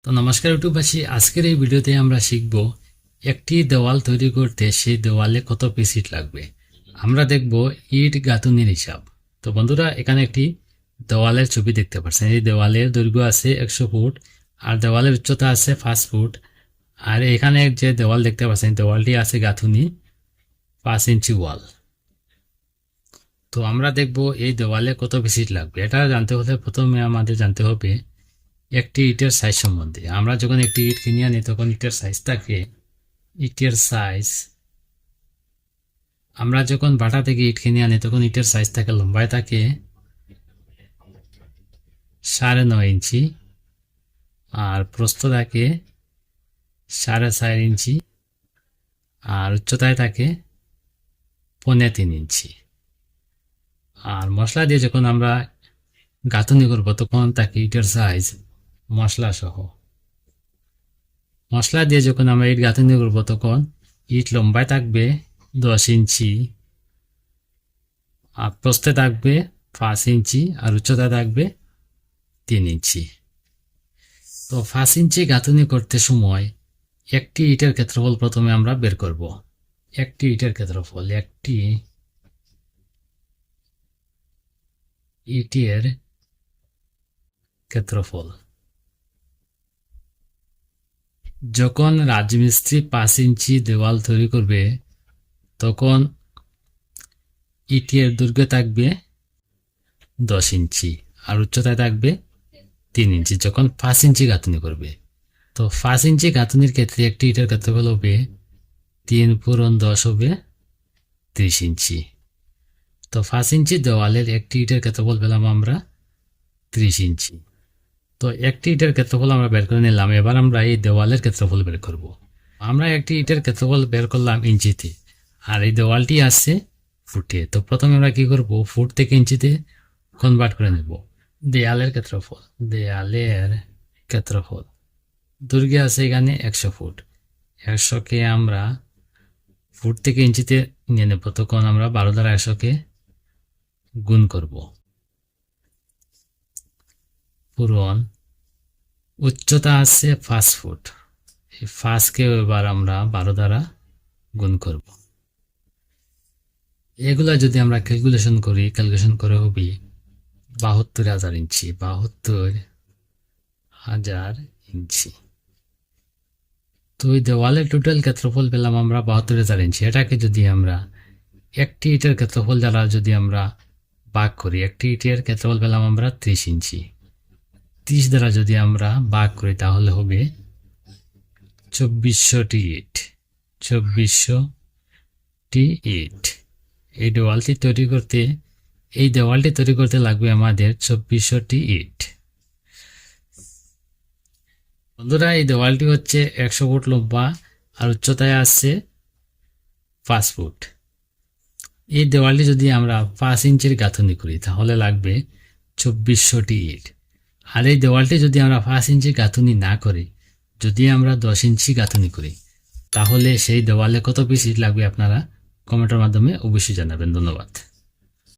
তো নমস্কার ইউটিউববাসী, আজকের এই ভিডিওতে আমরা শিখব একটি দেওয়াল তৈরি করতে সেই দেওয়ালে কত পিস ইট লাগবে। আমরা দেখব ইট গাঁথুনির হিসাব। তো বন্ধুরা, এখানে একটি দেওয়ালের ছবি দেখতে পাচ্ছেন। এই দেওয়ালের দৈর্ঘ্য আছে 100 ফুট আর দেওয়ালের উচ্চতা আছে 5 ফুট। আর এখানে যে দেওয়াল দেখতে পাচ্ছেন, দেওয়ালটি আছে গাঁথুনি 5 ইঞ্চি ওয়াল। তো আমরা দেখব এই দেওয়ালে কত পিস ইট লাগবে। এটা জানতে হলে প্রথমে আমাদের জানতে হবে একটি ইটের সাইজ সম্বন্ধে। আমরা যখন একটি ইট কিনে আনি তখন ইটের সাইজ থাকে, ইটের সাইজ আমরা যখন বাটা থেকে ইট কিনে আনি তখন ইটের সাইজ থাকে, লম্বায় থাকে 9.5 ইঞ্চি আর প্রস্থ থাকে 4.5 ইঞ্চি আর উচ্চতায় থাকে 3.25 ইঞ্চি। আর মশলা দিয়ে যখন আমরা গাঁথুনি করব তখন থাকে ইটের সাইজ মশলা সহ। মশলা দিয়ে যখন আমরা ইট গাঁথুনি করব তখন ইট লম্বায় থাকবে 10 ইঞ্চি আর প্রস্থে থাকবে 5 ইঞ্চি আর উচ্চতায় থাকবে 3 ইঞ্চি। তো 5 ইঞ্চি গাঁথুনি করতে সময় একটি ইটের ক্ষেত্রফল প্রথমে আমরা বের করব। একটি ইটের ক্ষেত্রফল, একটি ইটের ক্ষেত্রফল। যখন রাজমিস্ত্রি 5 ইঞ্চি দেওয়াল তৈরি করবে তখন ইটের দৈর্ঘ্য থাকবে 10 ইঞ্চি আর উচ্চতায় থাকবে 3 ইঞ্চি যখন 5 ইঞ্চি গাঁথুনি করবে। তো 5 ইঞ্চি গাঁথুনির ক্ষেত্রে একটি ইটের ক্ষেত্রফল হবে 3 × 10 হবে 30 ইঞ্চি। তো 5 ইঞ্চি দেওয়ালের একটি ইটের ক্ষেত্রফল পেলাম আমরা 30 ইঞ্চি। তো একটি ইটের ক্ষেত্রফল আমরা বের করে নিলাম। এবার আমরা এই দেওয়ালের ক্ষেত্রফল বের করব। আমরা একটি ইটের ক্ষেত্রফল বের করলাম ইঞ্চিতে আর এই দেওয়ালটি আসছে ফুটে। তো প্রথমে আমরা কি করব, ফুট থেকে ইঞ্চিতে কনভার্ট করে নেব। দেয়ালের ক্ষেত্রফল, দেয়ালের ক্ষেত্রফল দৈর্ঘ্য আছে এখানে 100 ফুট। 100কে আমরা ফুট থেকে ইঞ্চিতে নিয়ে নেব, তখন আমরা 12 দ্বারা 100কে গুণ করব। পূরণ উচ্চতা আছে 5 ফুট। এই 5কে এবার আমরা 12 দ্বারা গুণ করব। এগুলা যদি আমরা ক্যালকুলেশন করে হবে 72,000 ইঞ্চি। 72,000 ইঞ্চি। তো এই দেওয়ালের টোটাল ক্ষেত্রফল পেলাম আমরা 72,000 ইঞ্চি। এটাকে যদি আমরা একটি ইটের ক্ষেত্রফল দ্বারা যদি আমরা ভাগ করি, একটি ইটের ক্ষেত্রফল পেলাম আমরা 30 ইঞ্চি। 30 দ্বারা যদি আমরা ভাগ করি তাহলে হবে 2400টি ইট। 2400টি ইট। এই দেওয়ালটি তৈরি করতে লাগবে আমাদের 2400টি ইট। বন্ধুরা, এই দেওয়ালটি হচ্ছে 100 ফুট লম্বা আর উচ্চতায় আসছে 5 ফুট। এই দেওয়ালটি যদি আমরা 5 ইঞ্চির গাঁথুনি করি তাহলে লাগবে 2400টি ইট। আর এই দেওয়ালটি যদি আমরা 5 ইঞ্চি গাঁথুনি না করি, যদি আমরা 10 ইঞ্চি গাঁথুনি করি, তাহলে সেই দেওয়ালে কত পিস ইট লাগবে আপনারা কমেন্টের মাধ্যমে অবশ্যই জানাবেন। ধন্যবাদ।